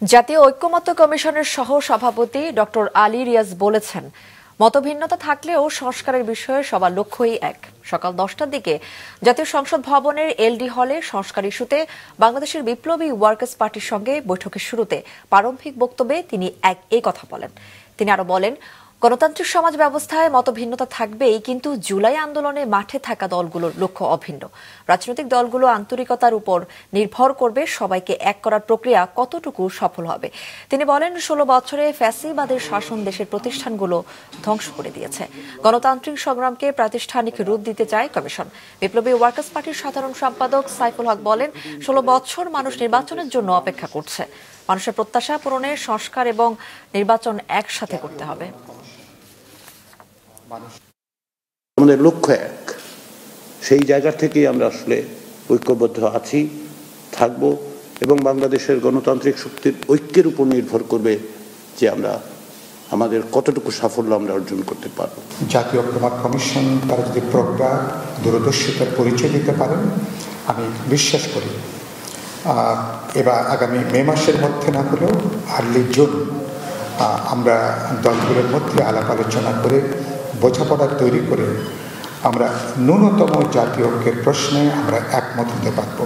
জাতীয় ঐক্যমত্য কমিশনের সহ সভাপতি ডক্টর আলী রিয়াজ বলেছেন, মতভিন্নতা থাকলেও সংস্কারের বিষয়ে সবার লক্ষ্যই এক। সকাল 10টার দিকে জাতীয় সংসদ ভবনের এলডি হলে সংস্কার ইস্যুতে বাংলাদেশের বিপ্লবী ওয়ার্কার্স পার্টির সঙ্গে বৈঠকের শুরুতে প্রারম্ভিক বক্তব্যে তিনি এই কথা বলেন। তিনি আরো বলেন, গণতান্ত্রিক সমাজ ব্যবস্থায় মতভিন্নতা থাকবেই, কিন্তু জুলাই আন্দোলনে মাঠে থাকা দলগুলোর লক্ষ্য অভিন্ন। রাজনৈতিক দলগুলো আন্তরিকতার উপর নির্ভর করবে সবাইকে এক করার প্রক্রিয়া কতটুকু সফল হবে। তিনি বলেন, 16 বছরে ফ্যাসিবাদের শাসন দেশের প্রতিষ্ঠানগুলো ধ্বংস করে দিয়েছে। গণতান্ত্রিক সংগ্রামকে প্রাতিষ্ঠানিক রূপ দিতে চায় কমিশন। বিপ্লবী ওয়ার্কার্স পার্টির সাধারণ সম্পাদক সাইফুল হক বলেন, 16 বছর মানুষ নির্বাচনের জন্য অপেক্ষা করছে। মানুষের প্রত্যাশা পূরণে সংস্কার এবং নির্বাচন একসাথে করতে হবে। আমাদের লক্ষ্য এক, সেই জায়গা থেকেই আমরা আসলে ঐক্যবদ্ধ আছি, থাকব, এবং বাংলাদেশের গণতান্ত্রিক শক্তির ঐক্যের উপর নির্ভর করবে যে আমরা আমাদের কতটুকু সাফল্য আমরা অর্জন করতে পারব। জাতীয় ঐক্যমত্য কমিশন তারা যদি প্রজ্ঞা দূরদর্শিতার পরিচয় দিতে পারেন, আমি বিশ্বাস করি এবার আগামী মে মাসের মধ্যে না হলেও আর্লি জুন আমরা দলগুলোর মধ্যে আলাপ আলোচনা করে বোঝাপড়া তৈরি করে আমরা ন্যূনতম জাতীয় ঐক্যের প্রশ্নে আমরা একমত হতে পারব।